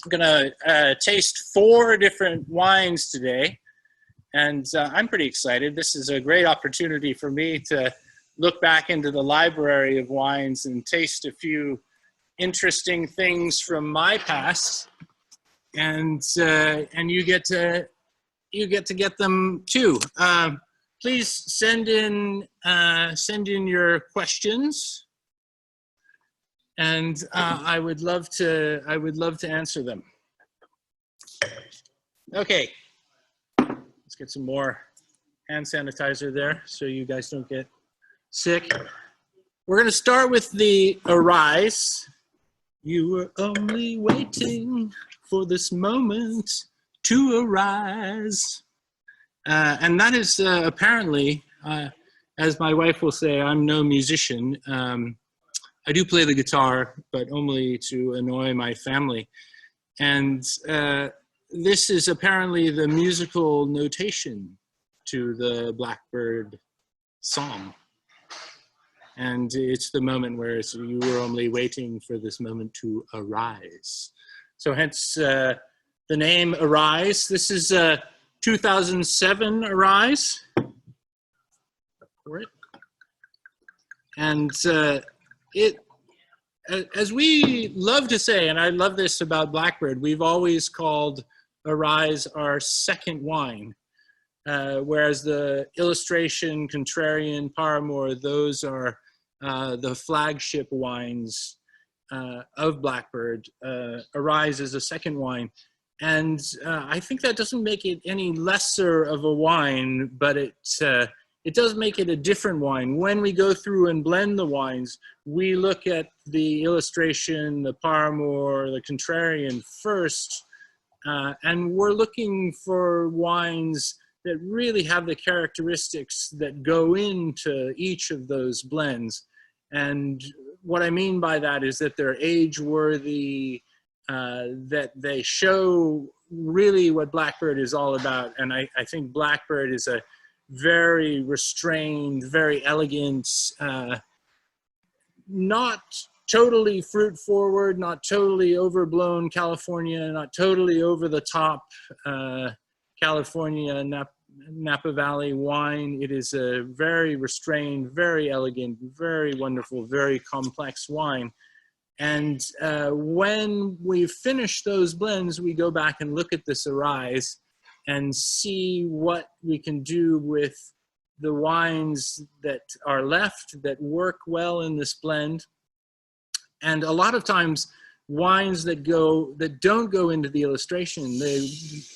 I'm gonna taste 4 different wines today, and I'm pretty excited. This is a great opportunity for me to look back into the library of wines and taste a few interesting things from my past, and you get to get them too. Please send in your questions, and I would love to answer them. Okay, let's get some more hand sanitizer there so you guys don't get sick. We're going to start with the Arise. You were only waiting for this moment to arise. And that is apparently, as my wife will say, I'm no musician. I do play the guitar, but only to annoy my family. And this is apparently the musical notation to the Blackbird song. And it's the moment where you were only waiting for this moment to arise. So hence the name Arise. This is a 2007 Arise. And as we love to say, and I love this about Blackbird, we've always called Arise our second wine. Whereas the Illustration, Contrarian, Paramour, those are the flagship wines of Blackbird. Arise is a second wine. And I think that doesn't make it any lesser of a wine, but it does make it a different wine. When we go through and blend the wines, we look at the Illustration, the Paramour, the Contrarian first, and we're looking for wines that really have the characteristics that go into each of those blends. And what I mean by that is that they're age-worthy, that they show really what Blackbird is all about. And I think Blackbird is a very restrained, very elegant, not totally fruit forward, not totally overblown California, not totally over the top California Napa Valley wine. It is a very restrained, very elegant, very wonderful, very complex wine. And when we finish those blends, we go back and look at this Arise and see what we can do with the wines that are left that work well in this blend. And a lot of times, wines that don't go into the Illustration,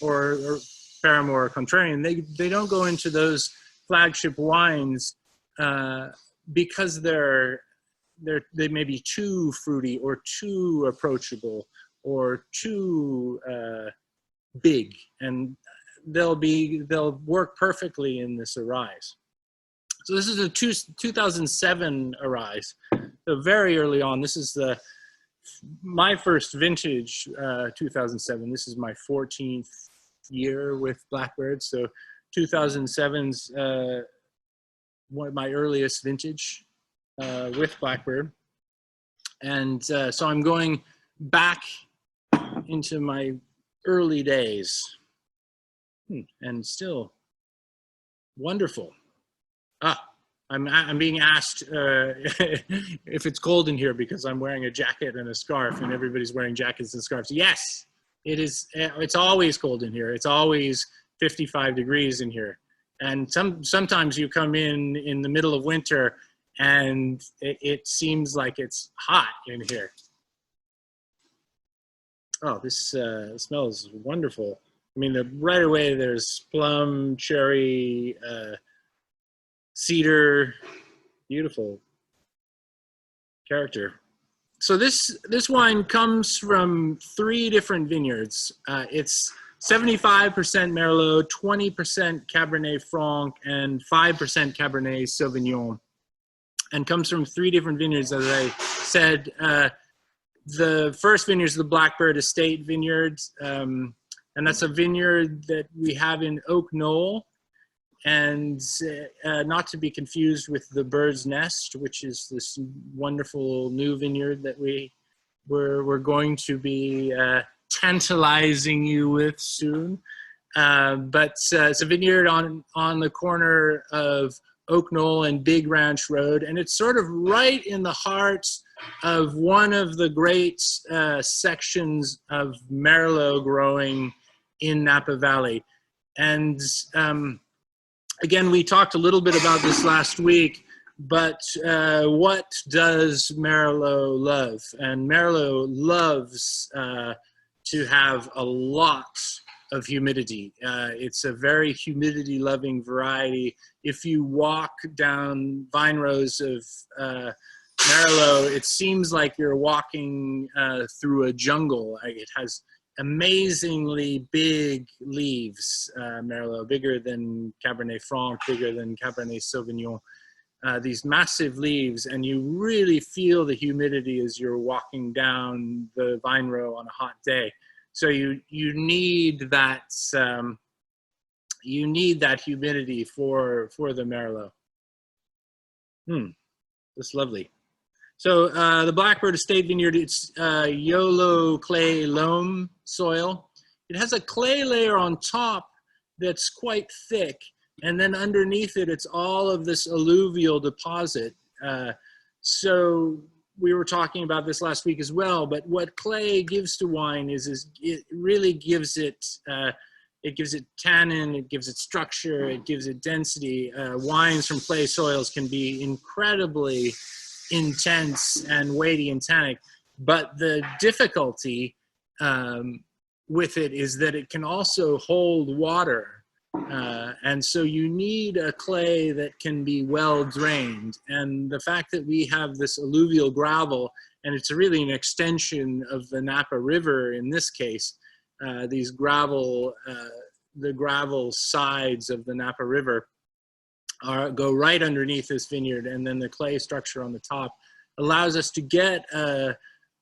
or Paramour or Contrarian, they don't go into those flagship wines because they may be too fruity or too approachable or too big, and they'll work perfectly in this Arise. So this is a 2007 Arise, so very early on. This is my first vintage, 2007. This is my 14th year with Blackbird, so 2007's one of my earliest vintage with Blackbird. And so I'm going back into my early days, and still wonderful. I'm being asked if it's cold in here because I'm wearing a jacket and a scarf, and everybody's wearing jackets and scarves. Yes, it is. It's always cold in here. It's always 55 degrees in here. And sometimes you come in the middle of winter and it seems like it's hot in here. Oh, this smells wonderful. I mean, right away there's plum, cherry, cedar, beautiful character. So this wine comes from 3 different vineyards. It's 75% Merlot, 20% Cabernet Franc, and 5% Cabernet Sauvignon, and comes from 3 different vineyards, as I said. The first vineyard is the Blackbird Estate Vineyard, and that's a vineyard that we have in Oak Knoll, and not to be confused with the Bird's Nest, which is this wonderful new vineyard that we're going to be tantalizing you with soon. But it's a vineyard on the corner of Oak Knoll and Big Ranch Road, and it's sort of right in the heart of one of the great sections of Merlot growing in Napa Valley. And again, we talked a little bit about this last week, but what does Merlot love? And Merlot loves to have a lot of humidity. It's a very humidity loving variety. If you walk down vine rows of Merlot, it seems like you're walking through a jungle. It has amazingly big leaves, Merlot, bigger than Cabernet Franc, bigger than Cabernet Sauvignon. These massive leaves, and you really feel the humidity as you're walking down the vine row on a hot day. So you need that humidity for the Merlot. That's lovely. So the Blackbird Estate Vineyard, it's Yolo clay loam soil. It has a clay layer on top that's quite thick, and then underneath it, it's all of this alluvial deposit. So we were talking about this last week as well, but what clay gives to wine is it really gives it tannin, it gives it structure, it gives it density. Wines from clay soils can be incredibly intense and weighty and tannic, but the difficulty with it is that it can also hold water. And so you need a clay that can be well drained. And the fact that we have this alluvial gravel, and it's really an extension of the Napa River in this case, these gravel, the gravel sides of the Napa River go right underneath this vineyard, and then the clay structure on the top allows us to get a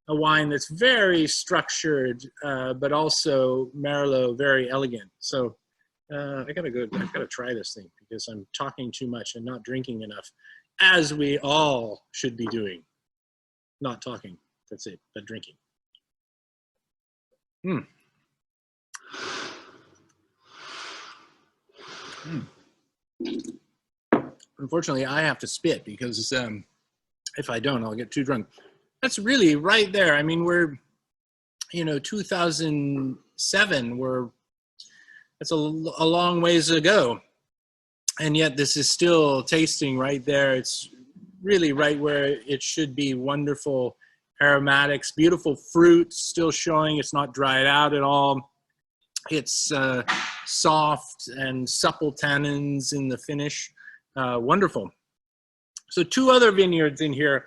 wine that's very structured, but also Merlot, very elegant. So I gotta try this thing because I'm talking too much and not drinking enough, as we all should be doing. Not talking, that's it, but drinking. Unfortunately, I have to spit because if I don't, I'll get too drunk. That's really right there. I mean, we're, 2007, that's a long ways ago. And yet this is still tasting right there. It's really right where it should be. Wonderful aromatics, beautiful fruit still showing. It's not dried out at all. It's soft and supple tannins in the finish. Wonderful. So two other vineyards in here.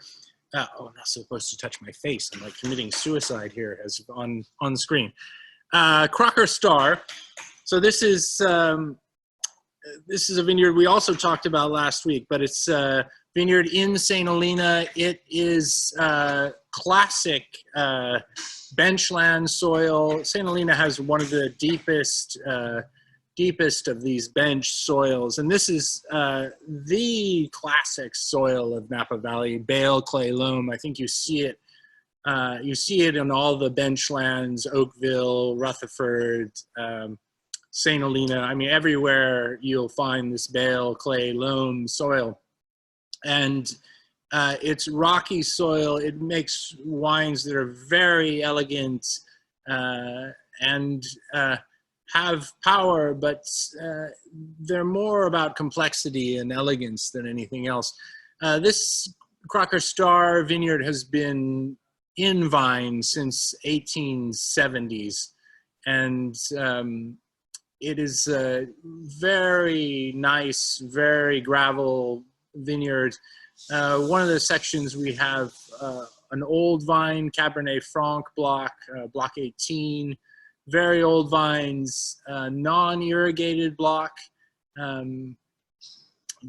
I'm not supposed to touch my face. I'm like committing suicide here as on screen. Crocker Star. So this is a vineyard we also talked about last week, but it's a vineyard in St. Helena. It is classic benchland soil. St. Helena has one of the deepest of these bench soils, and this is the classic soil of Napa Valley, bale clay loam. I think you see it in all the benchlands, Oakville, Rutherford, St. Helena. I mean, everywhere you'll find this bale clay loam soil, and it's rocky soil. It makes wines that are very elegant and have power, but they're more about complexity and elegance than anything else. This Crocker Star vineyard has been in vine since 1870s, and it is a very nice, very gravel vineyard. One of the sections we have an old vine Cabernet Franc block, block 18, very old vines, non-irrigated block.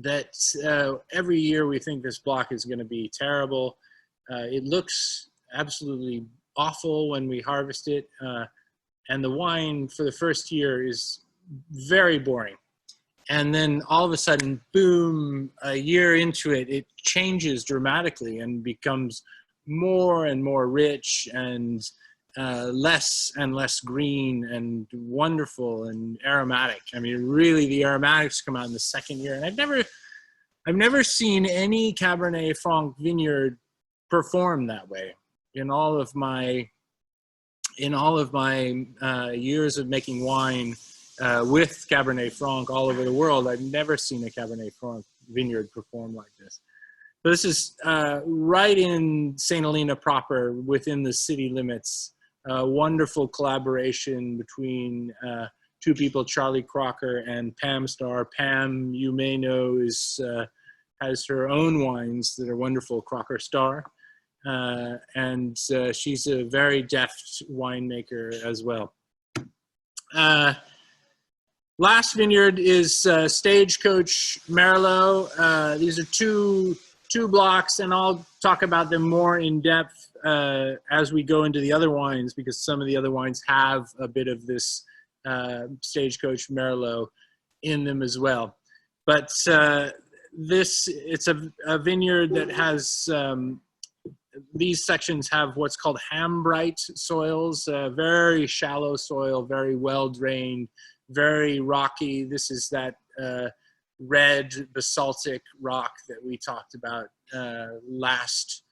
That every year we think this block is going to be terrible. It looks absolutely awful when we harvest it. And the wine for the first year is very boring. And then all of a sudden, boom, a year into it, it changes dramatically and becomes more and more rich and less and less green and wonderful and aromatic. I mean, really, the aromatics come out in the second year. And I've never seen any Cabernet Franc vineyard perform that way in all of my years of making wine with Cabernet Franc all over the world. I've never seen a Cabernet Franc vineyard perform like this. So this is right in St. Helena proper, within the city limits. Wonderful collaboration between two people, Charlie Crocker and Pam Starr. Pam, you may know, has her own wines that are wonderful, Crocker Starr. And she's a very deft winemaker as well. Last vineyard is Stagecoach Merlot. These are two blocks, and I'll talk about them more in depth as we go into the other wines, because some of the other wines have a bit of this Stagecoach Merlot in them as well. But it's a vineyard that has these sections have what's called hambrite soils, very shallow soil, very well drained, very rocky. This is that red basaltic rock that we talked about last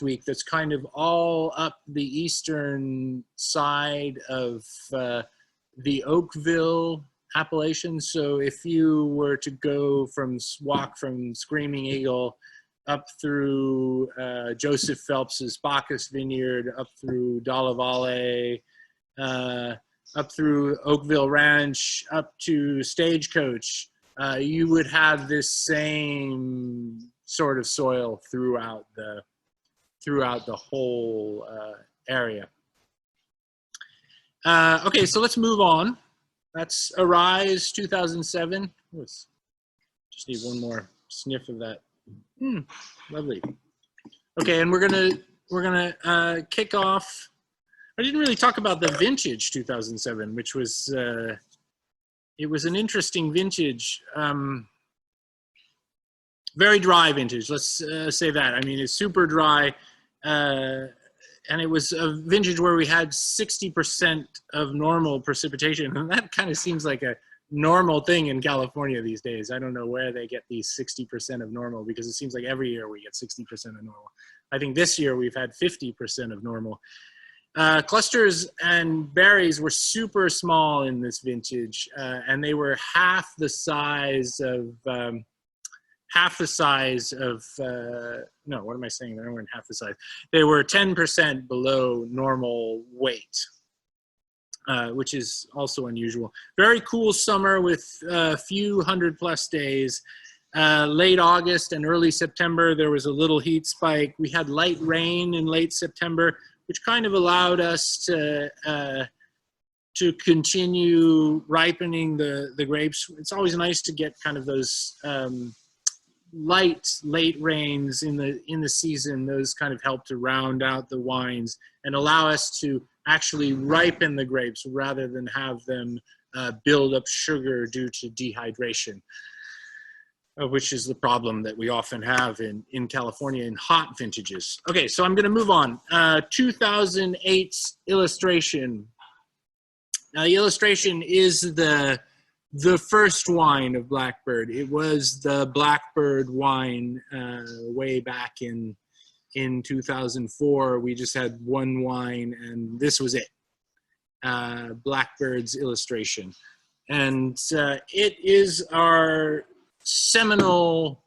week. That's kind of all up the eastern side of the Oakville appellation. So if you were to walk from Screaming Eagle up through Joseph Phelps's Bacchus Vineyard, up through Dalla Valle, up through Oakville Ranch, up to Stagecoach, you would have this same sort of soil throughout the whole area. Okay, so let's move on. That's Arise 2007. Just need one more sniff of that. Lovely. Okay, and we're gonna kick off. I didn't really talk about the vintage 2007, which was it was an interesting vintage, very dry vintage. Let's say that. I mean, it's super dry, and it was a vintage where we had 60% of normal precipitation, and that kind of seems like a normal thing in California these days. I don't know where they get these 60% of normal, because it seems like every year we get 60% of normal. I think this year we've had 50% of normal. Clusters and berries were super small in this vintage, and they were half the size of no, what am I saying? They weren't half the size. They were 10% below normal weight, which is also unusual. Very cool summer with a few 100+ days. Late August and early September, there was a little heat spike. We had light rain in late September, which kind of allowed us to continue ripening the grapes. It's always nice to get kind of those late rains in the season. Those kind of help to round out the wines and allow us to actually ripen the grapes rather than have them build up sugar due to dehydration, which is the problem that we often have in California in hot vintages. Okay, so I'm going to move on. 2008 illustration. Now, the illustration is the first wine of Blackbird. It was the Blackbird wine way back in 2004. We just had one wine, and this was it. Blackbird's illustration. And it is our seminal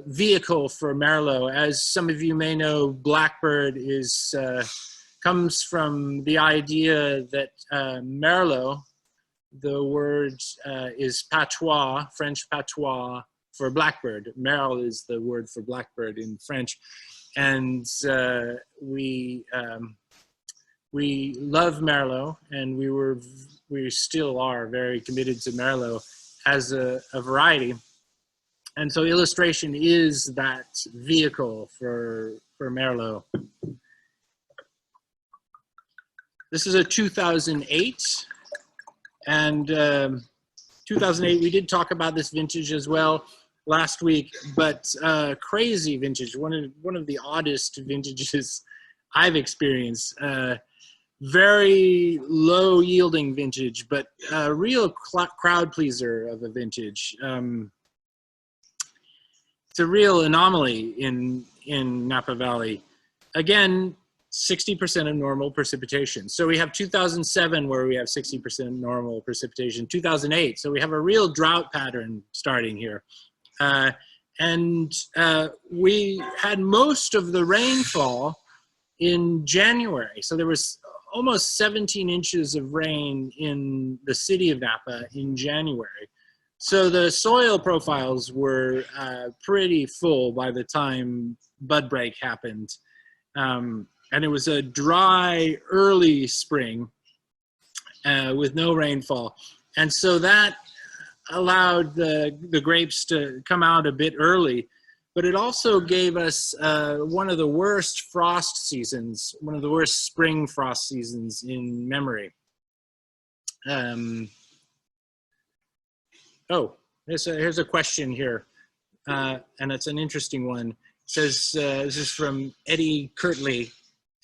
vehicle for Merlot. As some of you may know, Blackbird comes from the idea that Merlot, the word is patois, French patois for blackbird. Merle is the word for blackbird in French. And we love Merlot, and we still are very committed to Merlot as a variety. And so illustration is that vehicle for Merlot. This is a 2008. And 2008, we did talk about this vintage as well last week, but crazy vintage, one of the oddest vintages I've experienced. Very low yielding vintage, but a real crowd pleaser of a vintage. It's a real anomaly in Napa Valley. Again, 60% of normal precipitation. So we have 2007 where we have 60% normal precipitation, 2008. So we have a real drought pattern starting here. We had most of the rainfall in January. So there was almost 17 inches of rain in the city of Napa in January. So the soil profiles were pretty full by the time bud break happened. And it was a dry, early spring with no rainfall. And so that allowed the grapes to come out a bit early. But it also gave us one of the worst frost seasons, one of the worst spring frost seasons in memory. Here's a question here, and it's an interesting one. It says, this is from Eddie Kirtley,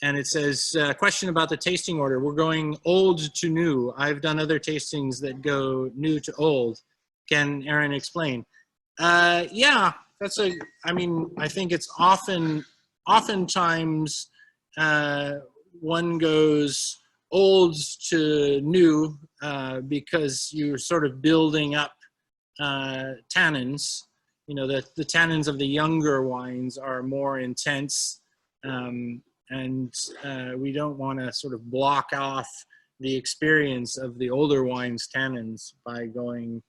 and it says, question about the tasting order. We're going old to new. I've done other tastings that go new to old. Can Aaron explain? Yeah, I think it's oftentimes one goes old to new because you're sort of building up tannins. You know, the tannins of the younger wines are more intense, and we don't want to sort of block off the experience of the older wine's tannins by going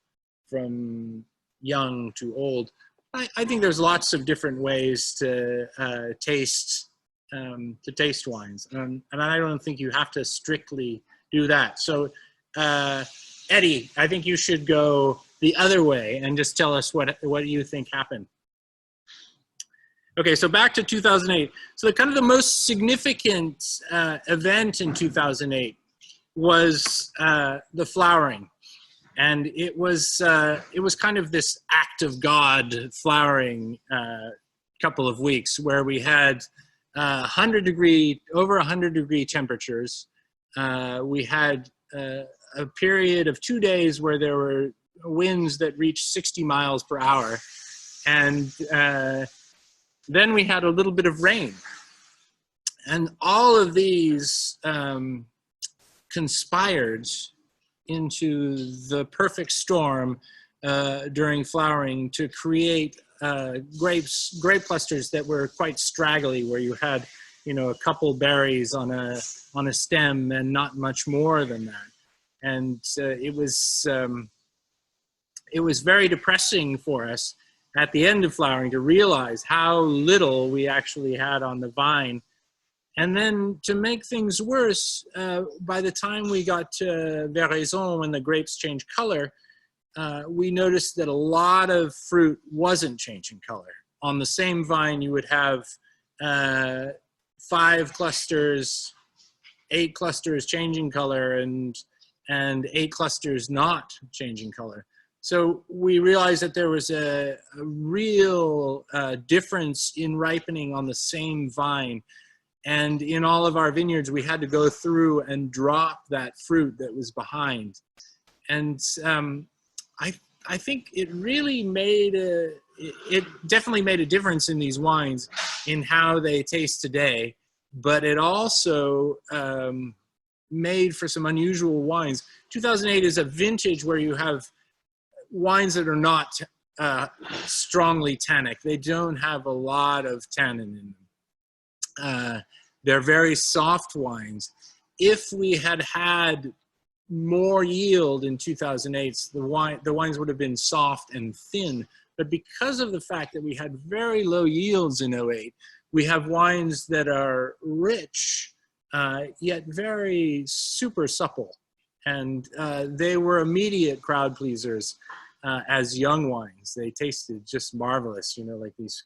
from young to old. I think there's lots of different ways to taste wines, and I don't think you have to strictly do that. So, Eddie, I think you should go the other way and just tell us what you think happened. Okay, so back to 2008. So the most significant event in 2008 was the flowering. And it was kind of this act of God flowering couple of weeks where we had over 100 degree temperatures. We had a period of 2 days where there were winds that reached 60 miles per hour. And then we had a little bit of rain. And all of these conspired into the perfect storm during flowering to create grape clusters that were quite straggly, where you had, a couple berries on a stem and not much more than that. And it was very depressing for us at the end of flowering to realize how little we actually had on the vine. And then to make things worse, by the time we got to veraison, when the grapes change color, we noticed that a lot of fruit wasn't changing color. On the same vine, you would have 5 clusters, 8 clusters changing color, and 8 clusters not changing color. So we realized that there was a real difference in ripening on the same vine. And in all of our vineyards, we had to go through and drop that fruit that was behind. And I think it really it definitely made a difference in these wines in how they taste today. But it also made for some unusual wines. 2008 is a vintage where you have wines that are not strongly tannic. They don't have a lot of tannin in them. They're very soft wines. If we had had more yield in 2008, the wines would have been soft and thin. But because of the fact that we had very low yields in 2008, we have wines that are rich, yet very super supple. And they were immediate crowd pleasers as young wines. They tasted just marvelous, like these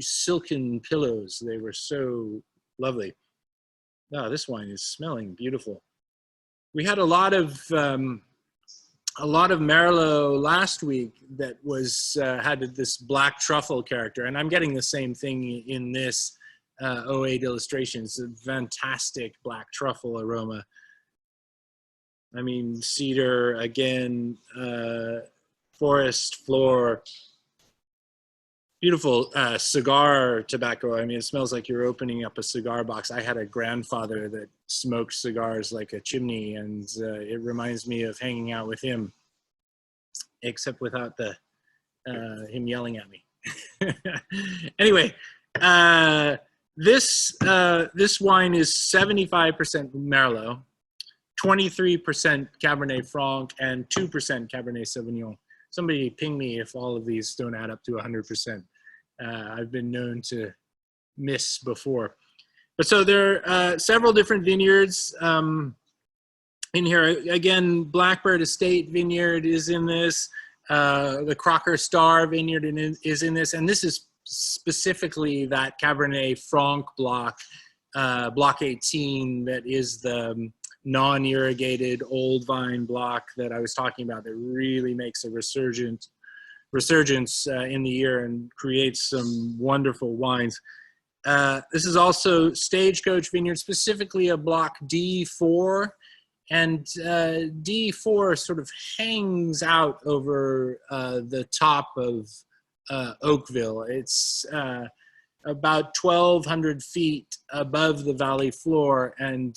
silken pillows. They were so lovely. Wow, this wine is smelling beautiful. We had a lot of Merlot last week that was had this black truffle character, and I'm getting the same thing in this. 08 illustrations. A fantastic black truffle aroma. I mean, cedar again, forest floor. Beautiful cigar tobacco. I mean, it smells like you're opening up a cigar box. I had a grandfather that smoked cigars like a chimney, and it reminds me of hanging out with him, except without the him yelling at me. Anyway, this wine is 75% Merlot, 23% Cabernet Franc, and 2% Cabernet Sauvignon. Somebody ping me if all of these don't add up to 100%. I've been known to miss before. But so there are several different vineyards in here. Again, Blackbird Estate Vineyard is in this. The Crocker Star Vineyard is in this. And this is specifically that Cabernet Franc block, block 18, that is the non-irrigated old vine block that I was talking about, that really makes a resurgence in the year and creates some wonderful wines. This is also Stagecoach Vineyard, specifically a block D4, and D4 sort of hangs out over the top of Oakville. It's about 1,200 feet above the valley floor, and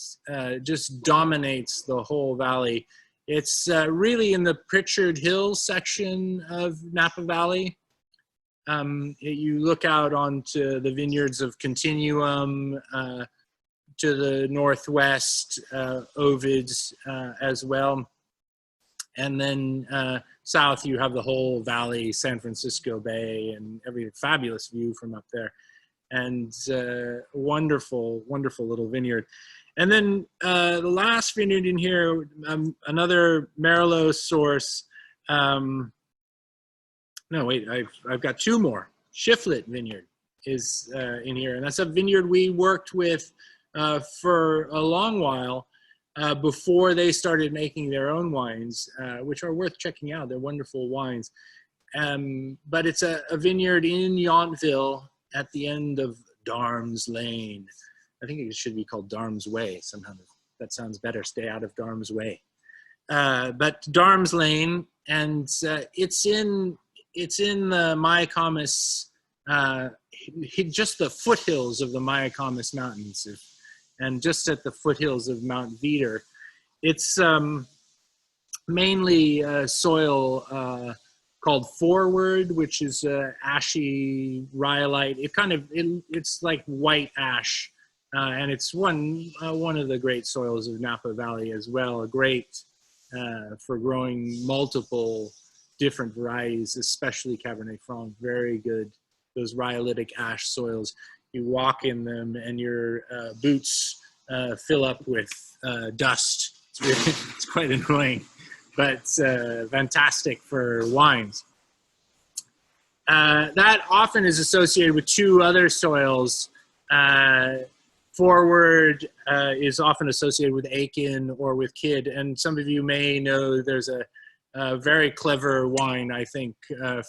just dominates the whole valley. It's really in the Pritchard Hills section of Napa Valley. You look out onto the vineyards of Continuum, to the northwest, Ovids as well. And then south, you have the whole valley, San Francisco Bay, and every fabulous view from up there. And wonderful, wonderful little vineyard. And then the last vineyard in here, another Merlot source. No, wait, I've got two more. Shiflet Vineyard is in here. And that's a vineyard we worked with for a long while before they started making their own wines, which are worth checking out. They're wonderful wines. But it's a vineyard in Yountville at the end of Darm's Lane. I think it should be called Darm's Way somehow. That sounds better. Stay out of Darm's Way. But Darm's Lane, and it's in the Mayacamas, just the foothills of the Mayacamas Mountains, and just at the foothills of Mount Veeder. It's mainly soil called Forward, which is ashy rhyolite. It's like white ash. And it's one of the great soils of Napa Valley as well, a great for growing multiple different varieties, especially Cabernet Franc, very good. Those rhyolitic ash soils, you walk in them and your boots fill up with dust. It's quite annoying, but fantastic for wines. That often is associated with two other soils. Forward is often associated with Aiken or with Kidd, and some of you may know there's a very clever wine, I think,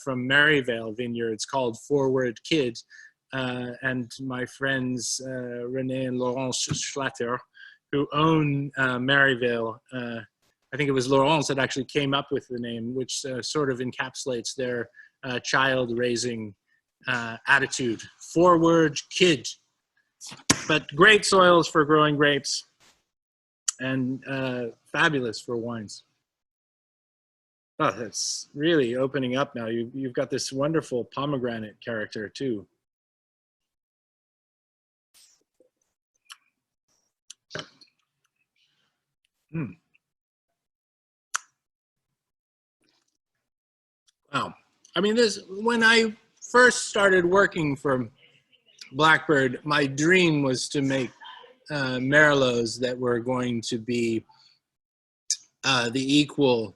from Maryvale Vineyards called Forward Kidd, and my friends Renee and Laurence Schlatter, who own Maryvale, I think it was Laurence that actually came up with the name, which sort of encapsulates their child-raising attitude. Forward Kidd. But great soils for growing grapes, and fabulous for wines. Oh, that's really opening up now. You've got this wonderful pomegranate character too. Wow. I mean, when I first started working for Blackbird, my dream was to make Merlots that were going to be the equal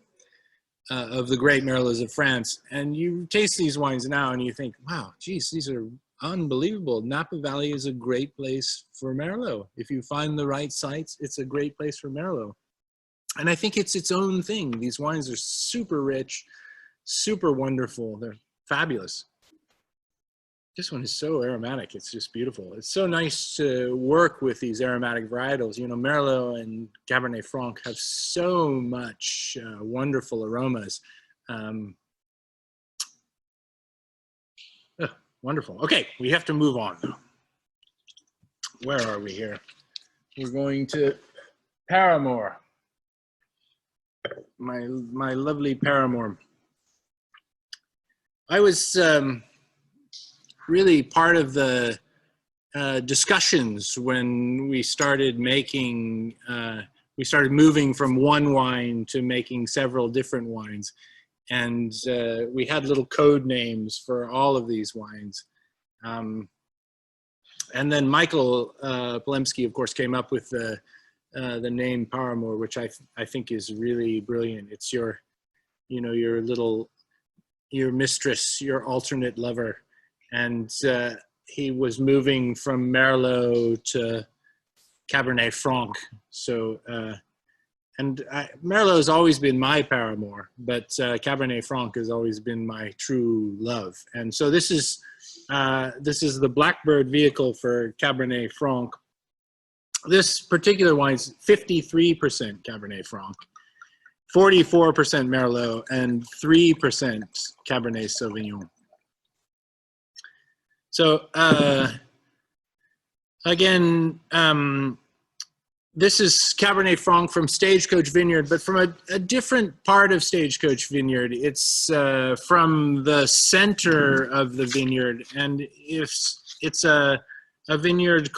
of the great Merlots of France. And you taste these wines now and you think, wow, geez, these are unbelievable. Napa Valley is a great place for Merlot. If you find the right sites, it's a great place for Merlot. And I think it's its own thing. These wines are super rich, super wonderful. They're fabulous. This one is so aromatic. It's just beautiful. It's so nice to work with these aromatic varietals. You know, Merlot and Cabernet Franc have so much wonderful aromas. Oh, wonderful. Okay, we have to move on now. Where are we here? We're going to Paramour. My lovely Paramour. I was really part of the discussions when we started making, we started moving from one wine to making several different wines. And we had little code names for all of these wines. And then Michael Polemski, of course, came up with the name Paramour, which I think is really brilliant. It's your, you know, your mistress, your alternate lover. And he was moving from Merlot to Cabernet Franc. So, Merlot has always been my paramour, but Cabernet Franc has always been my true love. And so this is the Blackbird vehicle for Cabernet Franc. This particular wine is 53% Cabernet Franc, 44% Merlot, and 3% Cabernet Sauvignon. So again, this is Cabernet Franc from Stagecoach Vineyard, but from a different part of Stagecoach Vineyard. It's from the center of the vineyard, and it's a vineyard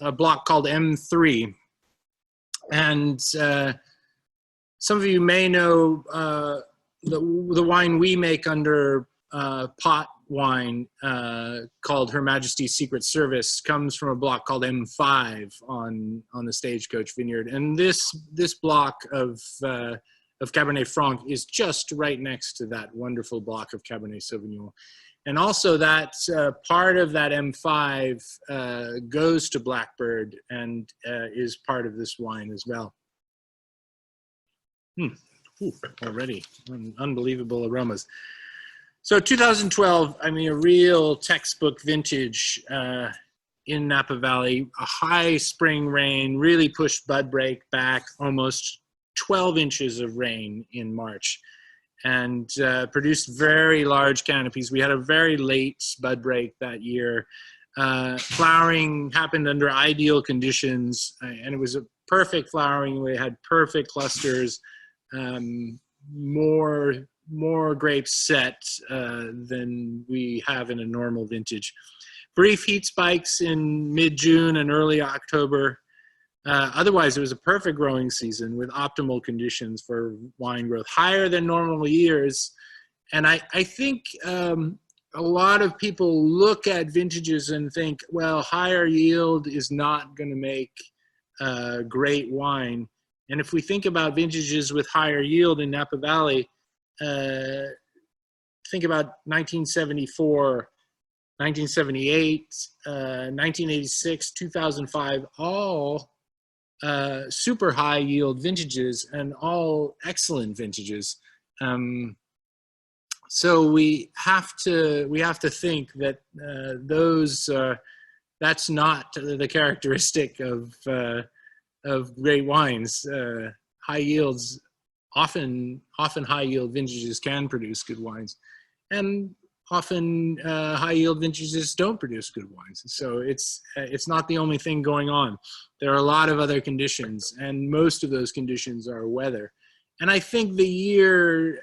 a block called M3. And some of you may know the wine we make under Pott wine called Her Majesty's Secret Service comes from a block called M5 on the Stagecoach Vineyard, and this block of Cabernet Franc is just right next to that wonderful block of Cabernet Sauvignon. And also that part of that M5 goes to Blackbird and is part of this wine as well. Ooh, already unbelievable aromas. So 2012, I mean, a real textbook vintage in Napa Valley. A high spring rain really pushed bud break back, almost 12 inches of rain in March, and produced very large canopies. We had a very late bud break that year. Flowering happened under ideal conditions, and it was a perfect flowering. We had perfect clusters, more grapes set than we have in a normal vintage. Brief heat spikes in mid-June and early October. Otherwise, it was a perfect growing season with optimal conditions for wine growth, higher than normal years. And I think a lot of people look at vintages and think, well, higher yield is not going to make great wine. And if we think about vintages with higher yield in Napa Valley, think about 1974, 1978, 1986, 2005, all super high yield vintages and all excellent vintages. So we have to think that that's not the characteristic of great wines. High yields, often high yield vintages can produce good wines, and often high yield vintages don't produce good wines. So it's not the only thing going on. There are a lot of other conditions, and most of those conditions are weather. And I think the year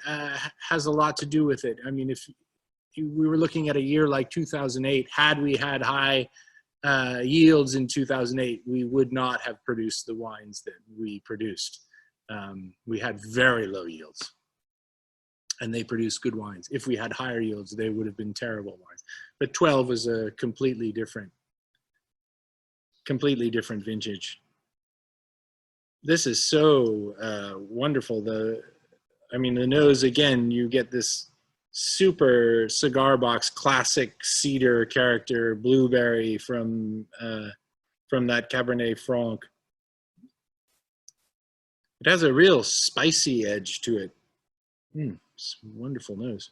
has a lot to do with it. I mean, if we were looking at a year like 2008, had we had high yields in 2008, we would not have produced the wines that we produced. We had very low yields, and they produced good wines. If we had higher yields, they would have been terrible wines. But 12 was a completely different vintage. This is so wonderful. The nose, again, you get this super cigar box classic cedar character, blueberry from that Cabernet Franc. It has a real spicy edge to it. It's a wonderful nose.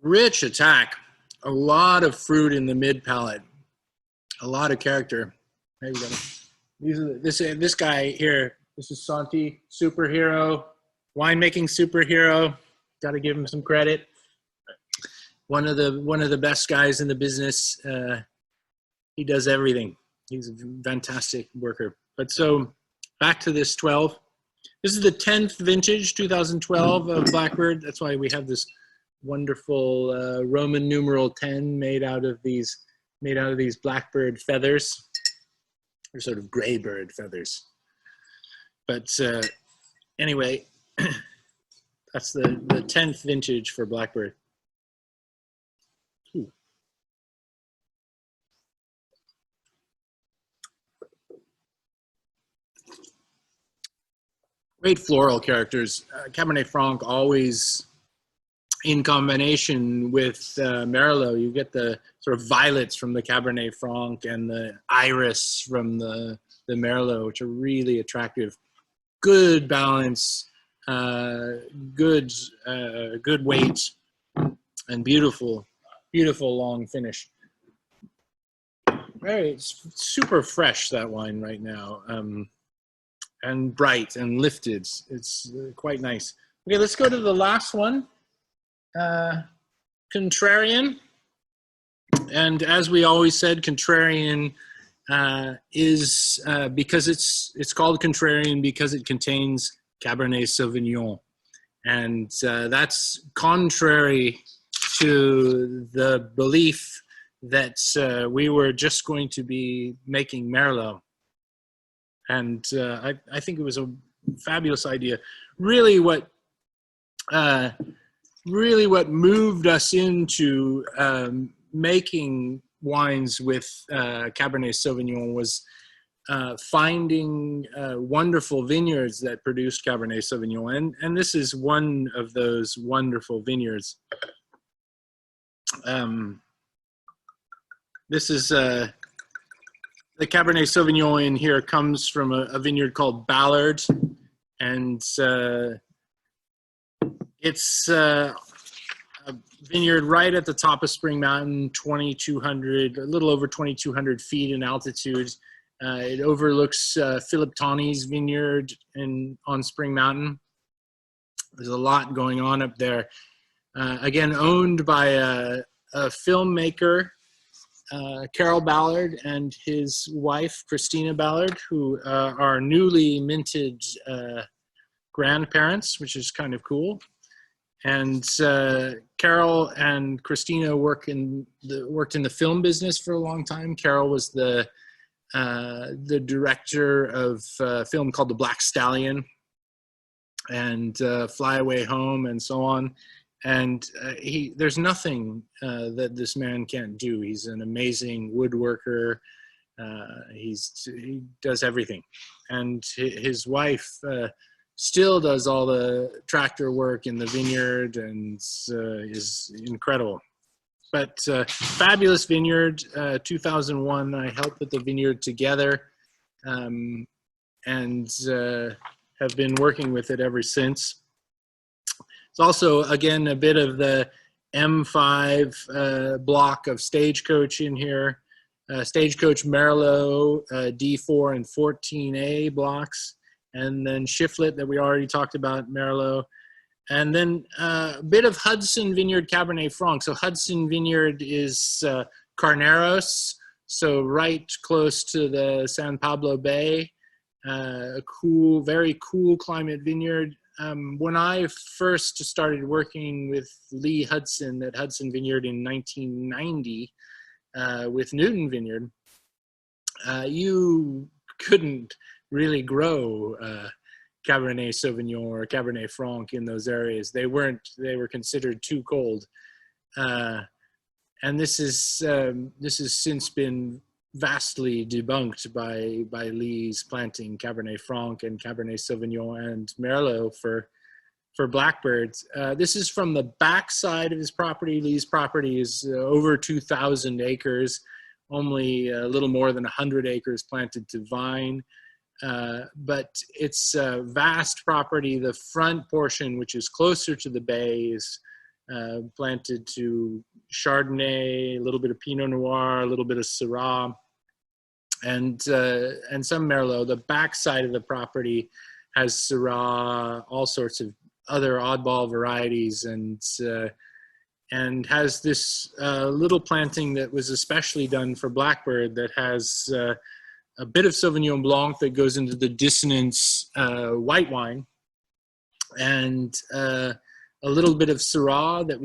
Rich attack, a lot of fruit in the mid palate, a lot of character. There you go. This guy here. This is Santi, superhero, winemaking superhero. Got to give him some credit. One of the best guys in the business. He does everything. He's a fantastic worker. But so back to this 12. This is the 10th vintage, 2012 of Blackbird. That's why we have this wonderful Roman numeral 10 made out of these blackbird feathers, or sort of gray bird feathers. But anyway, that's the 10th vintage for Blackbird. Ooh. Great floral characters. Cabernet Franc always in combination with Merlot. You get the sort of violets from the Cabernet Franc and the iris from the Merlot, which are really attractive. Good balance, good weight, and beautiful long finish. It's super fresh, that wine right now. And bright and lifted. It's quite nice. Okay, let's go to the last one, Contrarian. And as we always said, Contrarian is because it's called Contrarian because it contains Cabernet Sauvignon, and that's contrary to the belief that we were just going to be making Merlot. And I think it was a fabulous idea. Really, what moved us into making wines with Cabernet Sauvignon was finding wonderful vineyards that produced Cabernet Sauvignon, and this is one of those wonderful vineyards. This is the Cabernet Sauvignon in here comes from a vineyard called Ballard, and it's a vineyard right at the top of Spring Mountain, 2,200, a little over 2,200 feet in altitude. It overlooks Philip Tawney's vineyard on Spring Mountain. There's a lot going on up there. Again, owned by a filmmaker, Carol Ballard, and his wife, Christina Ballard, who are newly minted grandparents, which is kind of cool. And Carol and Christina worked in the film business for a long time. Carol was the director of a film called The Black Stallion and Fly Away Home and so on. And there's nothing that this man can't do. He's an amazing woodworker. He does everything. And his wife still does all the tractor work in the vineyard and is incredible. But fabulous vineyard, 2001, I helped put the vineyard together and have been working with it ever since. It's also, again, a bit of the M5 block of Stagecoach in here. Stagecoach Merlot, D4 and 14A blocks. And then Shiflet that we already talked about, Merlot. And then a bit of Hudson Vineyard Cabernet Franc. So Hudson Vineyard is Carneros, so right close to the San Pablo Bay. A cool, very cool climate vineyard. When I first started working with Lee Hudson at Hudson Vineyard in 1990 with Newton Vineyard, you couldn't really grow Cabernet Sauvignon or Cabernet Franc in those areas. They were considered too cold. And this has since been vastly debunked by Lee's planting Cabernet Franc and Cabernet Sauvignon and Merlot for Blackbirds. This is from the back side of his property. Lee's property is over 2,000 acres, only a little more than 100 acres planted to vine. But it's a vast property. The front portion, which is closer to the bay, is planted to Chardonnay, a little bit of Pinot Noir, a little bit of Syrah, and some Merlot. The back side of the property has Syrah, all sorts of other oddball varieties, and has this little planting that was especially done for Blackbird that has a bit of Sauvignon Blanc that goes into the dissonance white wine, and a little bit of Syrah that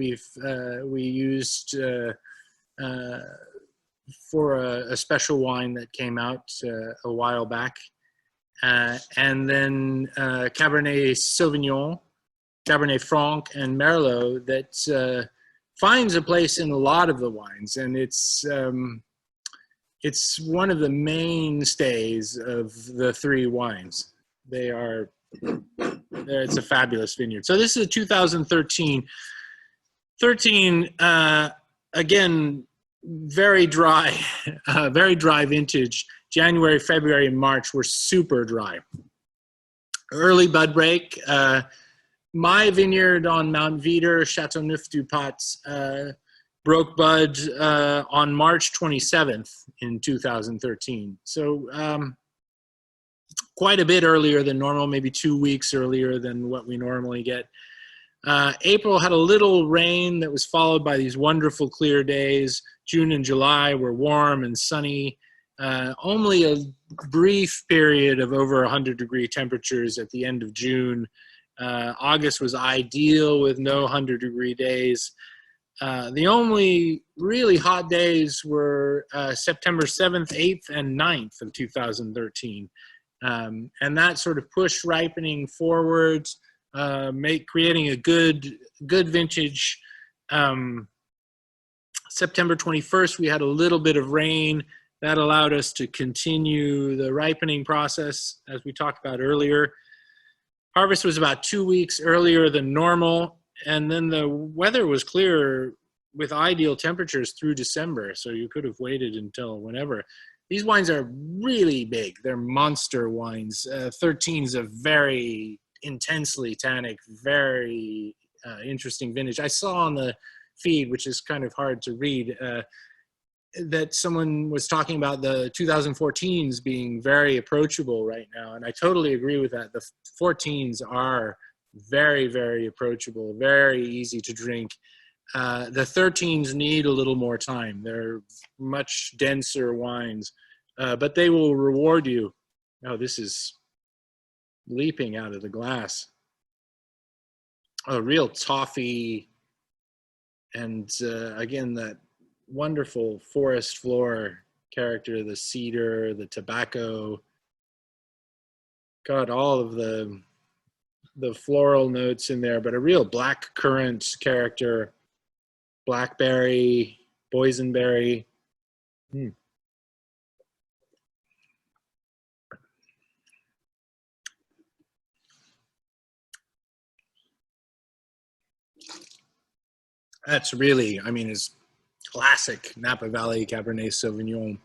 we used for a special wine that came out a while back, and then Cabernet Sauvignon, Cabernet Franc, and Merlot that finds a place in a lot of the wines, and it's one of the mainstays of the three wines. It's a fabulous vineyard. So this is a 2013. Again, very dry, very dry vintage. January, February, and March were super dry. Early bud break. My vineyard on Mount Vider, Châteauneuf-du-Pape, broke bud on March 27th in 2013. So quite a bit earlier than normal, maybe 2 weeks earlier than what we normally get. April had a little rain that was followed by these wonderful clear days. June and July were warm and sunny. Only a brief period of over 100-degree temperatures at the end of June. August was ideal with no 100-degree days. The only really hot days were September 7th, 8th, and 9th of 2013. And that sort of pushed ripening forwards, creating a good vintage. September 21st, we had a little bit of rain. That allowed us to continue the ripening process, as we talked about earlier. Harvest was about 2 weeks earlier than normal, and then the weather was clear with ideal temperatures through December, so you could have waited until whenever. These wines are really big. They're monster wines. 13 is a very intensely tannic, very interesting vintage. I saw on the feed, which is kind of hard to read, that someone was talking about the 2014s being very approachable right now, and I totally agree with that. The 14s are very, very approachable, very easy to drink. The 13s need a little more time. They're much denser wines, but they will reward you. Oh, this is leaping out of the glass. A real toffee, and again, that wonderful forest floor character, the cedar, the tobacco. Got all of the floral notes in there, but a real black currant character. Blackberry, boysenberry. That's really, I mean, it's classic Napa Valley Cabernet Sauvignon,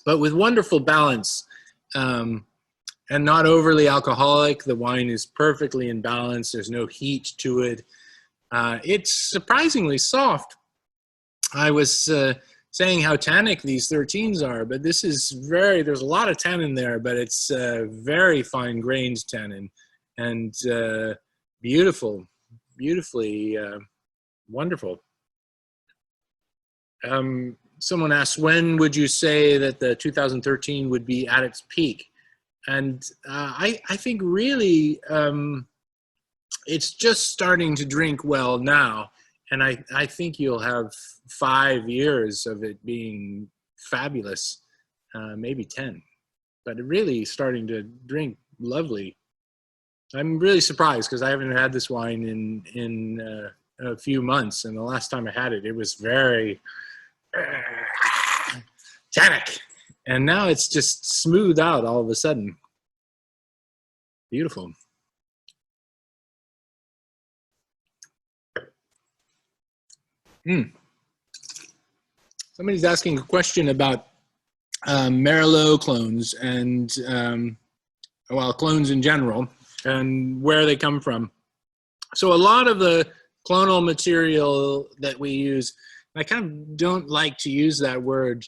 but with wonderful balance, and not overly alcoholic. The wine is perfectly in balance. There's no heat to it. It's surprisingly soft. I was saying how tannic these 13s are, but this is there's a lot of tannin there, but it's very fine grained tannin, and beautifully wonderful. Someone asked, when would you say that the 2013 would be at its peak? And I think really it's just starting to drink well now. And I think you'll have 5 years of it being fabulous, maybe 10. But really starting to drink lovely. I'm really surprised because I haven't had this wine in a few months. And the last time I had it, it was very tannic. And now it's just smoothed out all of a sudden. Beautiful. Somebody's asking a question about Merlot clones and, well, clones in general and where they come from. So a lot of the clonal material that we use, I kind of don't like to use that word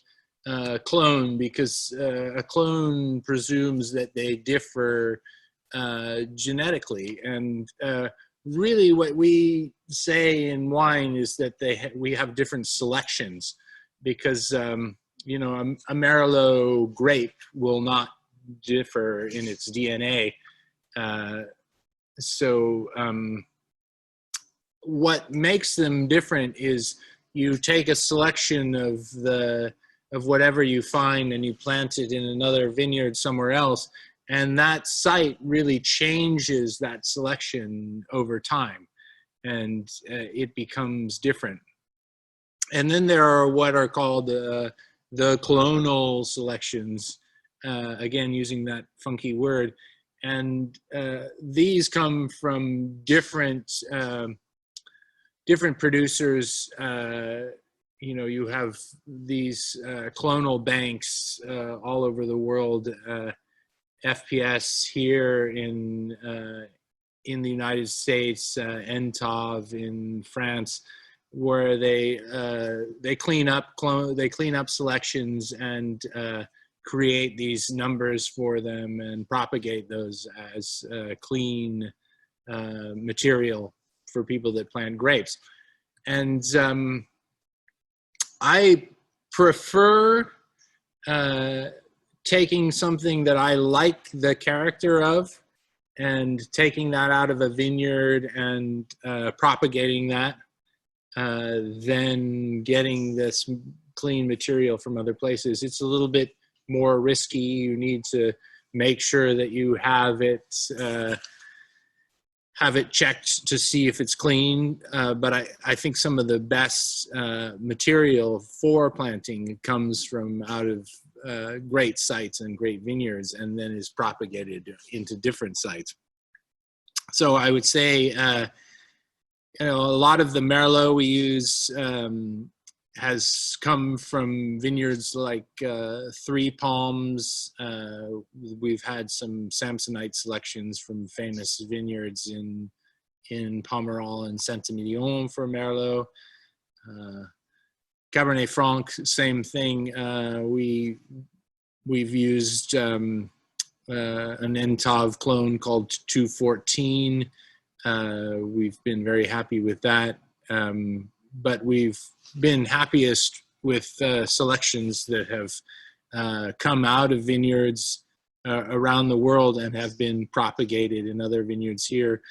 clone, because a clone presumes that they differ genetically, and really what we say in wine is that we have different selections, because you know, a Merlot grape will not differ in its DNA. So what makes them different is you take a selection of whatever you find and you plant it in another vineyard somewhere else, and that site really changes that selection over time, and it becomes different. And then there are what are called the clonal selections, again using that funky word, and these come from different producers. You know, you have these clonal banks all over the world. FPS here in the United States, Entov in France, where they clean up selections and create these numbers for them and propagate those as clean material for people that plant grapes. And I prefer taking something that I like the character of and taking that out of a vineyard and propagating that, than getting this clean material from other places. It's a little bit more risky. You need to make sure that you have it checked to see if it's clean. But I think some of the best material for planting comes from out of great sites and great vineyards, and then is propagated into different sites. So I would say, you know, a lot of the Merlot we use has come from vineyards like Three Palms. We've had some Samsonite selections from famous vineyards in Paramour and Saint-Emilion for Merlot. Cabernet Franc, same thing. We've used an Entov clone called 214. We've been very happy with that, but we've been happiest with selections that have come out of vineyards around the world and have been propagated in other vineyards here.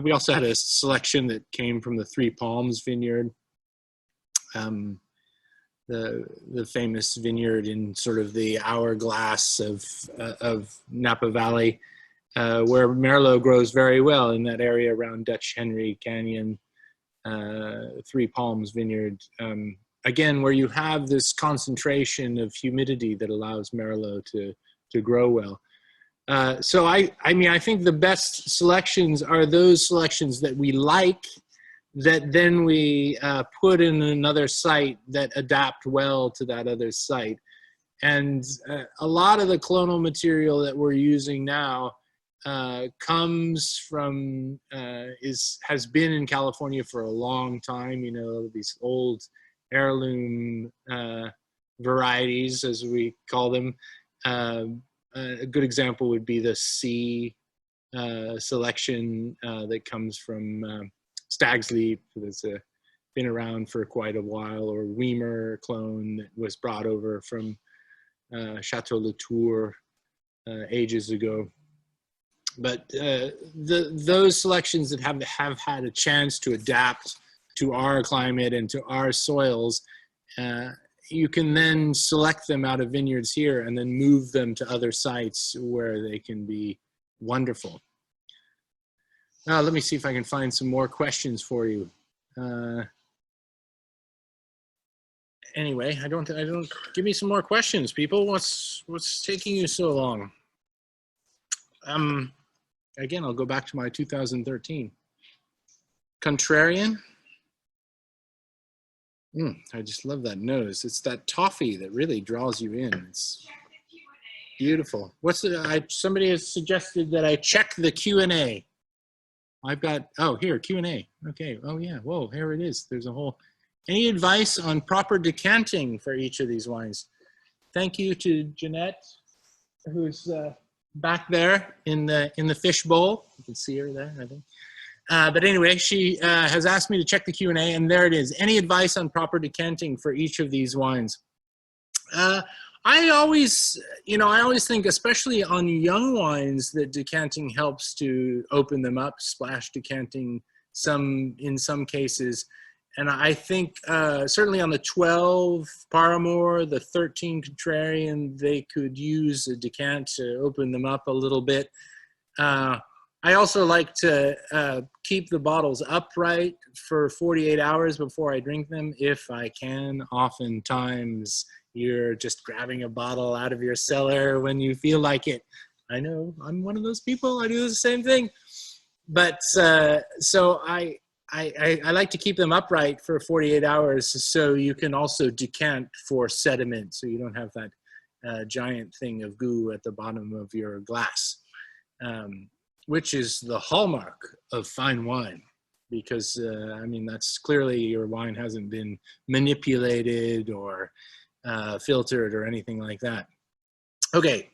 We also had a selection that came from the Three Palms vineyard, the famous vineyard in sort of the hourglass of Napa Valley, where Merlot grows very well in that area around Dutch Henry Canyon. Three Palms vineyard, again, where you have this concentration of humidity that allows Merlot to grow well. So I mean, I think the best selections are those selections that we like, that then we put in another site that adapt well to that other site. And a lot of the clonal material that we're using now comes from, has been in California for a long time. You know, these old heirloom varieties, as we call them. A good example would be the C selection that comes from Stag's Leap, that's been around for quite a while, or Weimer clone that was brought over from Chateau Latour ages ago. But those selections that have had a chance to adapt to our climate and to our soils, you can then select them out of vineyards here and then move them to other sites where they can be wonderful. Now, let me see if I can find some more questions for you. Anyway, I don't give me some more questions, people. What's taking you so long? Again, I'll go back to my 2013. Contrarian. I just love that nose. It's that toffee that really draws you in. It's beautiful. Somebody has suggested that I check the Q&A. I've got, oh, here, Q&A. Okay, oh yeah, whoa, here it is. There's a whole, any advice on proper decanting for each of these wines? Thank you to Jeanette, who's back there in the fish bowl. You can see her there, I think. But anyway, she has asked me to check the Q&A, and there it is. Any advice on proper decanting for each of these wines? I always think, especially on young wines, that decanting helps to open them up, splash decanting in some cases. And I think certainly on the 12 Paramour, the 13 Contrarian, they could use a decant to open them up a little bit. I also like to keep the bottles upright for 48 hours before I drink them, if I can. Oftentimes, you're just grabbing a bottle out of your cellar when you feel like it. I know, I'm one of those people. I do the same thing. But so I like to keep them upright for 48 hours so you can also decant for sediment, so you don't have that giant thing of goo at the bottom of your glass, which is the hallmark of fine wine. Because, I mean, that's clearly your wine hasn't been manipulated or filtered or anything like that. Okay,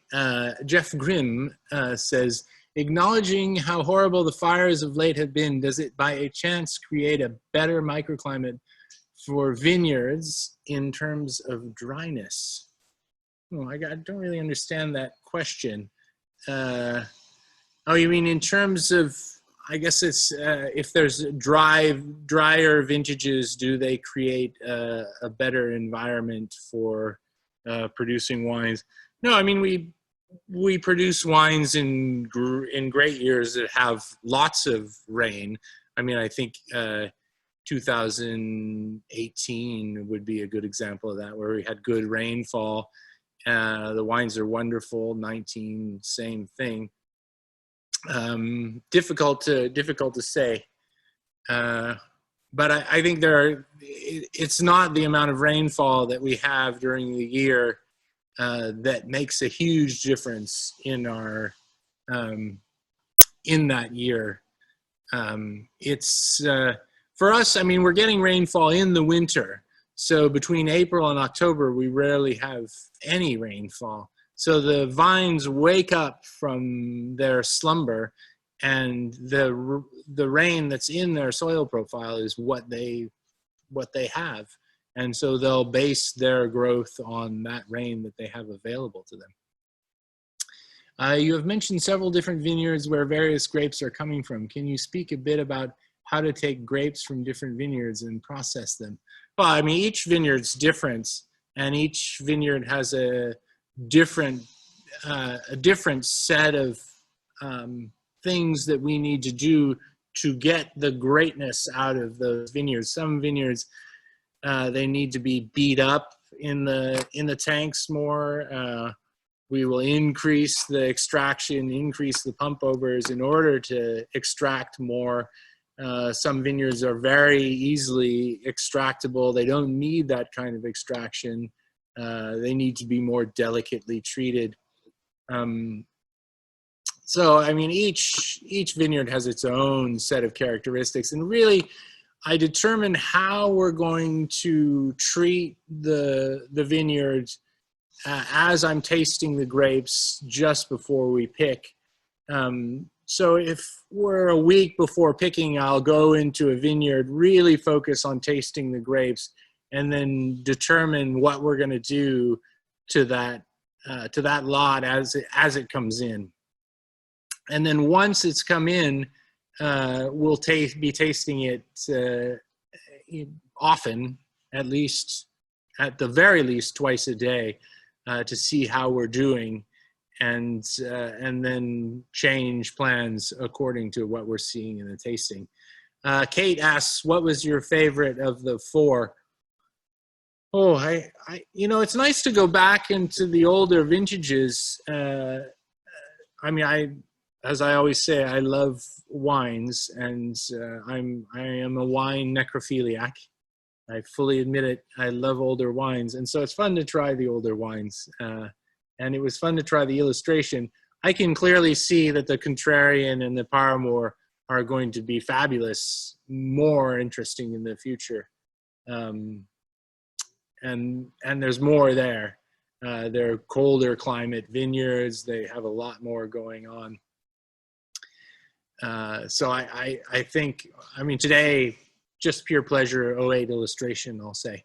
Jeff Grimm says, acknowledging how horrible the fires of late have been, does it by a chance create a better microclimate for vineyards in terms of dryness? Oh, I don't really understand that question. Oh, you mean in terms of, I guess it's if there's drier vintages, do they create a better environment for producing wines? No, I mean we produce wines in great years that have lots of rain. I mean, I think 2018 would be a good example of that, where we had good rainfall. The wines are wonderful. 19, same thing. Difficult to say, but I think it's not the amount of rainfall that we have during the year that makes a huge difference in our in that year. It's for us, I mean, we're getting rainfall in the winter, so between April and October we rarely have any rainfall. So the vines wake up from their slumber, and the rain that's in their soil profile is what they have. And so they'll base their growth on that rain that they have available to them. You have mentioned several different vineyards where various grapes are coming from. Can you speak a bit about how to take grapes from different vineyards and process them? Well, I mean, each vineyard's different, and each vineyard has a different set of things that we need to do to get the greatness out of those vineyards. Some vineyards, they need to be beat up in the tanks more. We will increase the extraction, increase the pump overs in order to extract more. Some vineyards are very easily extractable. They don't need that kind of extraction. They need to be more delicately treated. So, I mean, each vineyard has its own set of characteristics, and really, I determine how we're going to treat the vineyards as I'm tasting the grapes just before we pick. So if we're a week before picking, I'll go into a vineyard, really focus on tasting the grapes, and then determine what we're going to do to that lot as it comes in. And then once it's come in, we'll be tasting it often, at the very least twice a day, to see how we're doing, and then change plans according to what we're seeing in the tasting. Kate asks, what was your favorite of the four? Oh, you know, it's nice to go back into the older vintages. I mean, as I always say, I love wines, and I am a wine necrophiliac. I fully admit it. I love older wines, and so it's fun to try the older wines. And it was fun to try the illustration. I can clearly see that the Contrarian and the Paramour are going to be fabulous, more interesting in the future. And there's more there. They're colder climate vineyards. They have a lot more going on. So I think, I mean, today, just pure pleasure, 08 illustration, I'll say.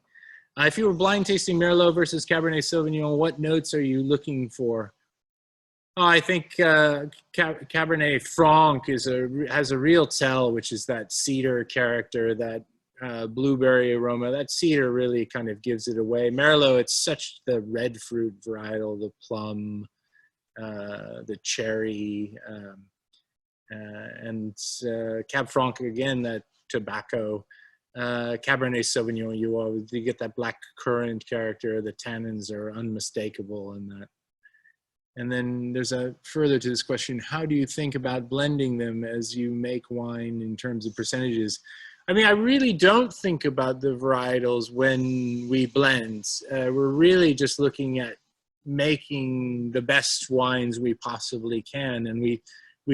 If you were blind tasting Merlot versus Cabernet Sauvignon, what notes are you looking for? Oh, I think Cabernet Franc has a real tell, which is that cedar character, that blueberry aroma. That cedar really kind of gives it away. Merlot, it's such the red fruit varietal, the plum, the cherry, and Cab Franc, again, that tobacco. Cabernet Sauvignon, you get that black currant character. The tannins are unmistakable in that. And then there's a further to this question: how do you think about blending them as you make wine in terms of percentages? I mean, I really don't think about the varietals when we blend. We're really just looking at making the best wines we possibly can, and we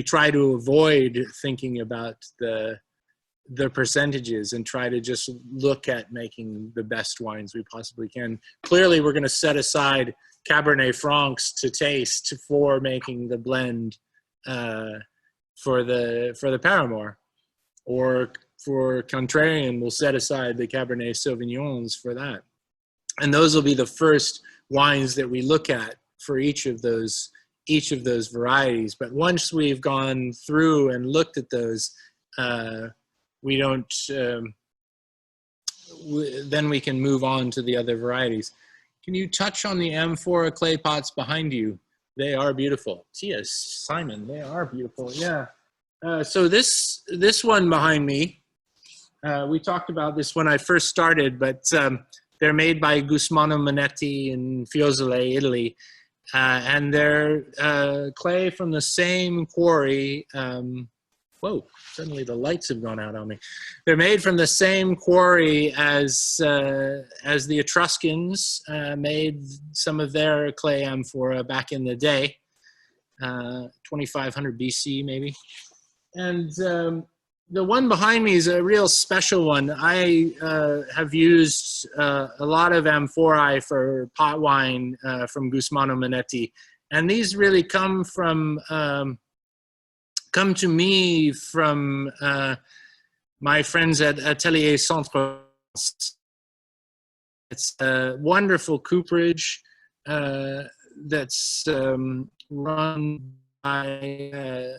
try to avoid thinking about the percentages and try to just look at making the best wines we possibly can. Clearly, we're going to set aside Cabernet Francs to taste for making the blend for the Paramour, or for Contrarian, we'll set aside the Cabernet Sauvignons for that. And those will be the first wines that we look at for each of those varieties. But once we've gone through and looked at those, we don't. Then we can move on to the other varieties. Can you touch on the amphora clay pots behind you? They are beautiful. Yes, Simon, they are beautiful. Yeah. So this one behind me, we talked about this when I first started, but they're made by Gusmano Manetti in Fiesole, Italy, and they're clay from the same quarry. Whoa, suddenly the lights have gone out on me. They're made from the same quarry as the Etruscans made some of their clay amphora back in the day, 2500 BC maybe. And the one behind me is a real special one. I have used a lot of amphorae for pot wine from Gusmano Manetti, and these really come to me from my friends at Atelier Centre. It's a wonderful cooperage that's run by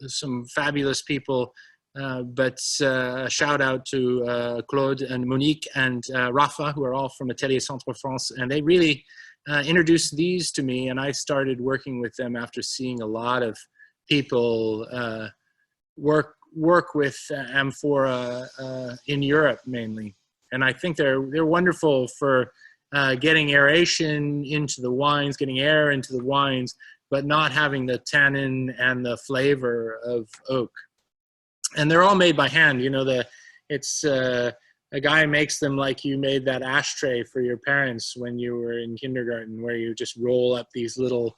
some fabulous people, but a shout out to Claude and Monique and Rafa, who are all from Atelier Centre France, and they really introduced these to me, and I started working with them after seeing a lot of people work with amphora in Europe mainly. And I think they're wonderful for getting aeration into the wines, getting air into the wines, but not having the tannin and the flavor of oak. And they're all made by hand. You know, it's a guy makes them like you made that ashtray for your parents when you were in kindergarten, where you just roll up these little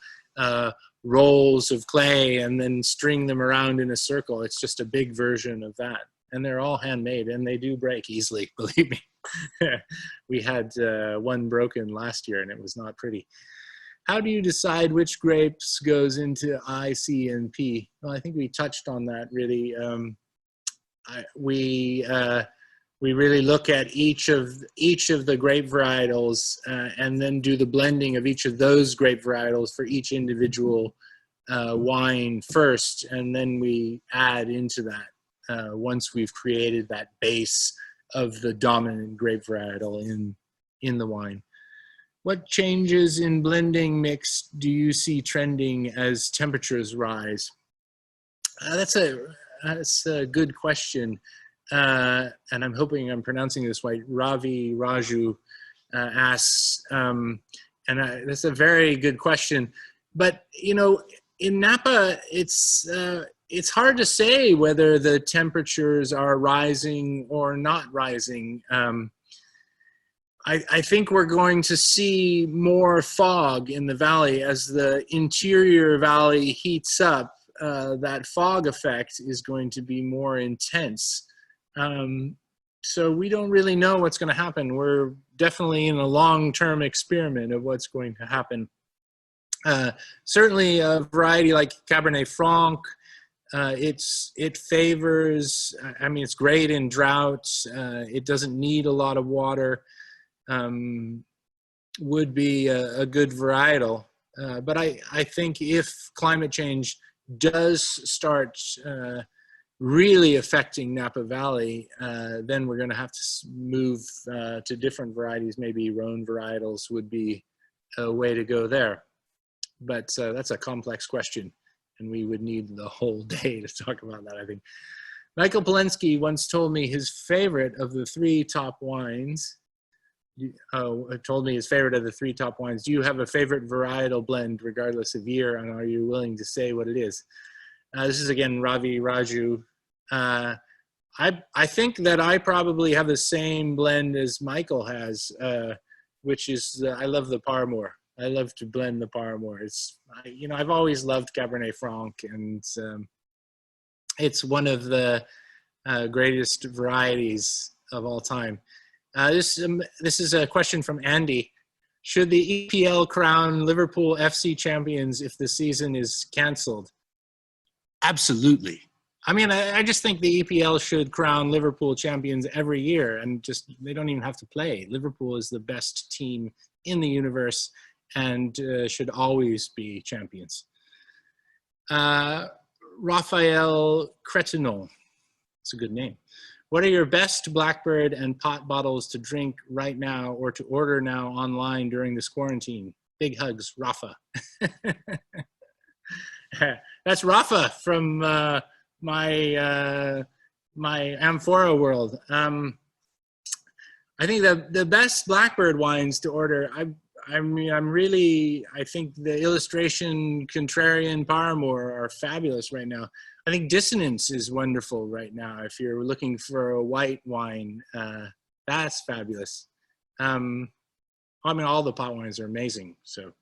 rolls of clay and then string them around in a circle. It's just a big version of that. And they're all handmade, and they do break easily, believe me. We had one broken last year, and it was not pretty. How do you decide which grapes goes into I, C, and P? Well, I think we touched on that really. We really look at each of the grape varietals and then do the blending of each of those grape varietals for each individual wine first, and then we add into that once we've created that base of the dominant grape varietal in the wine. What changes in blending mix do you see trending as temperatures rise? That's a good question. And I'm hoping I'm pronouncing this right. Ravi Raju asks, and that's a very good question. But, you know, in Napa, it's hard to say whether the temperatures are rising or not rising. I think we're going to see more fog in the valley as the interior valley heats up. that fog effect is going to be more intense. So we don't really know what's going to happen. We're definitely in a long-term experiment of what's going to happen. Certainly a variety like Cabernet Franc, it favors, I mean, it's great in droughts. It doesn't need a lot of water. Would be a good varietal. But I think if climate change does start really affecting Napa Valley, then we're going to have to move to different varieties. Maybe Rhone varietals would be a way to go there. But that's a complex question, and we would need the whole day to talk about that, I think. Michael Polensky once told me his favorite of the 3 top wines. Told me his favorite of the 3 top wines. Do you have a favorite varietal blend, regardless of year, and are you willing to say what it is? This is again Ravi Raju. I think that I probably have the same blend as Michael has, which is I love the Paramour. I love to blend the Paramour. It's I've always loved Cabernet Franc, and it's one of the greatest varieties of all time. This is a question from Andy. Should the EPL crown Liverpool FC champions if the season is cancelled? Absolutely. I mean, I just think the EPL should crown Liverpool champions every year, and just they don't even have to play. Liverpool is the best team in the universe and should always be champions. Raphael Cretinon, it's a good name. What are your best Blackbird and Pott bottles to drink right now or to order now online during this quarantine? Big hugs, Rafa. That's Rafa from my Amphora world. I think the best Blackbird wines to order, I think the Illustration Contrarian Paramour are fabulous right now. I think Dissonance is wonderful right now. If you're looking for a white wine, that's fabulous. I mean, all the pot wines are amazing. So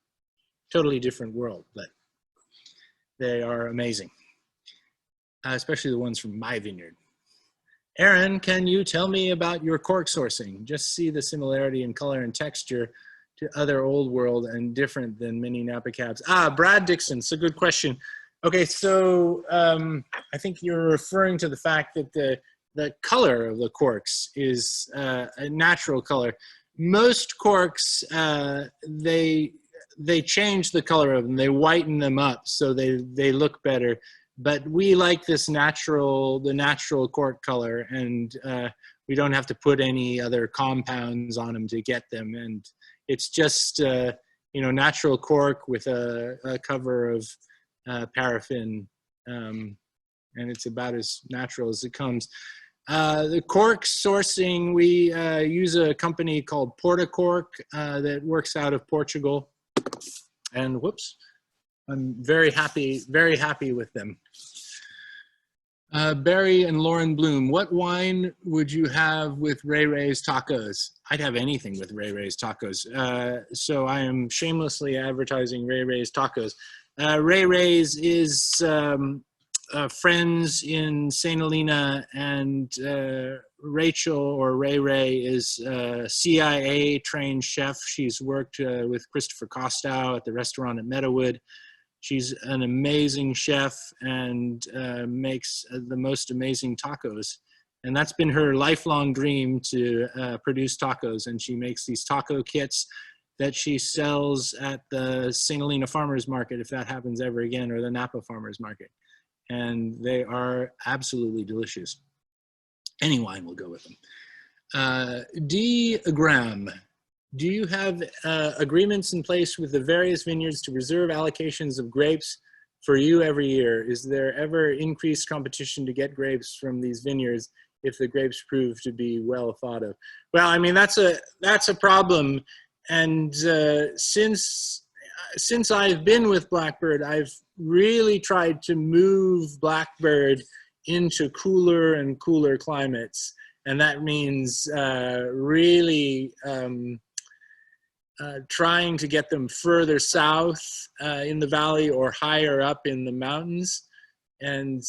totally different world, but they are amazing. Especially the ones from my vineyard. Aaron, can you tell me about your cork sourcing? Just see the similarity in color and texture to other old world and different than many Napa cabs. Brad Dixon, it's a good question. Okay, so I think you're referring to the fact that the color of the corks is a natural color. Most corks, they change the color of them. They whiten them up so they look better. But we like the natural cork color, and we don't have to put any other compounds on them to get them. And it's just natural cork with a cover of paraffin, and it's about as natural as it comes. The cork sourcing, we use a company called Portacork that works out of Portugal, and whoops, I'm very happy with them. Barry and Lauren Bloom, what wine would you have with Ray Ray's tacos? I'd have anything with Ray Ray's tacos. So I am shamelessly advertising Ray Ray's tacos. Ray Ray's is friends in St. Helena, and Rachel, or Ray Ray, is a CIA trained chef. She's worked with Christopher Costow at the restaurant at Meadowood. She's an amazing chef and makes the most amazing tacos. And that's been her lifelong dream, to produce tacos. And she makes these taco kits that she sells at the St. Helena Farmers Market, if that happens ever again, or the Napa Farmers Market. And they are absolutely delicious. Any wine will go with them. D. Graham. Do you have agreements in place with the various vineyards to reserve allocations of grapes for you every year? Is there ever increased competition to get grapes from these vineyards if the grapes prove to be well thought of? Well, I mean, that's a problem. And since I've been with Blackbird, I've really tried to move Blackbird into cooler and cooler climates. And that means really trying to get them further south in the valley or higher up in the mountains. And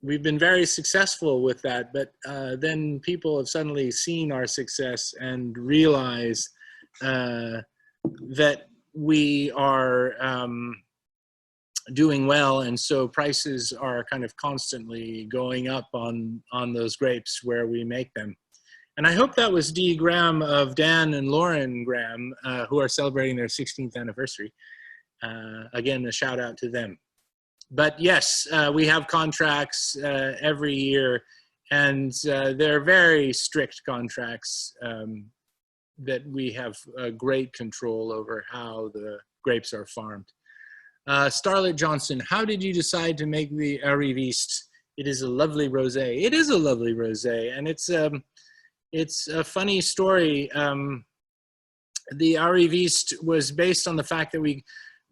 we've been very successful with that, but then people have suddenly seen our success and realized that we are doing well, and so prices are kind of constantly going up on those grapes where we make them. And I hope that was Dee Graham of Dan and Lauren Graham, who are celebrating their 16th anniversary. Again, a shout out to them. But yes, we have contracts every year, and they're very strict contracts that we have great control over how the grapes are farmed. Starlet Johnson, how did you decide to make the Arriviste? It is a lovely rosé. It is a lovely rosé, and it's a funny story. The Arriviste was based on the fact that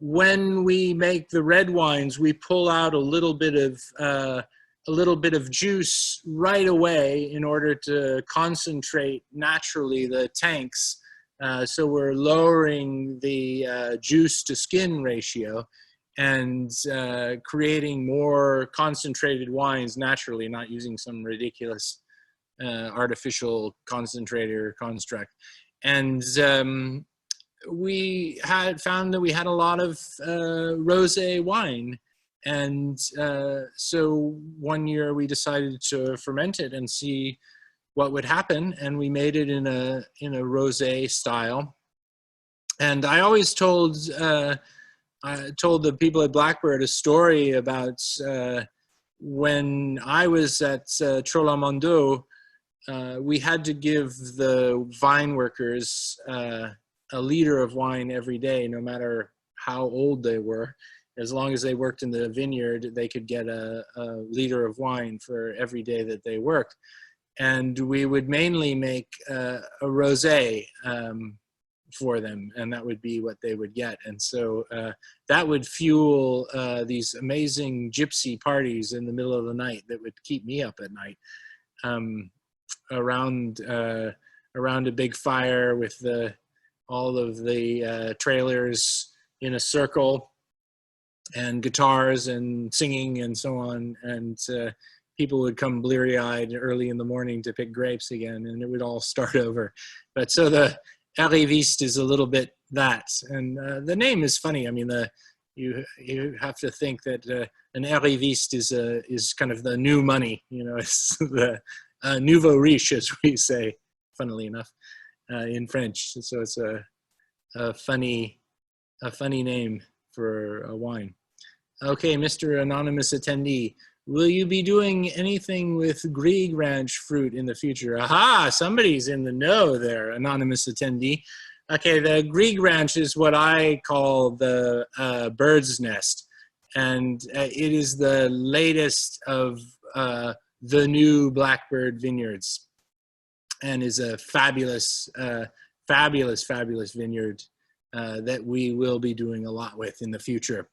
when we make the red wines, we pull out a little bit of juice right away in order to concentrate naturally the tanks. So we're lowering the juice to skin ratio and creating more concentrated wines naturally, not using some ridiculous artificial concentrator construct. And we had found that we had a lot of rosé wine. And so one year we decided to ferment it and see what would happen, and we made it in a rosé style. And I always told the people at Blackbird a story about when I was at Trollamondo, we had to give the vine workers a liter of wine every day, no matter how old they were. As long as they worked in the vineyard, they could get a liter of wine for every day that they worked. And we would mainly make a rosé for them, and that would be what they would get. And so that would fuel these amazing gypsy parties in the middle of the night that would keep me up at night, around a big fire with all of the trailers in a circle, and guitars and singing and so on. And people would come bleary-eyed early in the morning to pick grapes again, and it would all start over. But so the Arriviste is a little bit that, and the name is funny. I mean, you have to think that an Arriviste is kind of the new money. You know, it's the nouveau riche, as we say, funnily enough, in French. So it's a funny name for a wine. Okay, Mr. Anonymous Attendee. Will you be doing anything with Grieg Ranch fruit in the future? Aha, somebody's in the know there, anonymous attendee. Okay, the Grieg Ranch is what I call the bird's nest. And it is the latest of the new Blackbird Vineyards, and is a fabulous, fabulous vineyard that we will be doing a lot with in the future.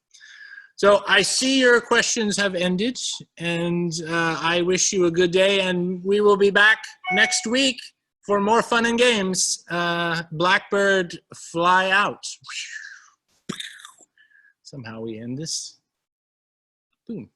So I see your questions have ended, and I wish you a good day, and we will be back next week for more fun and games. Blackbird, fly out. Somehow we end this. Boom.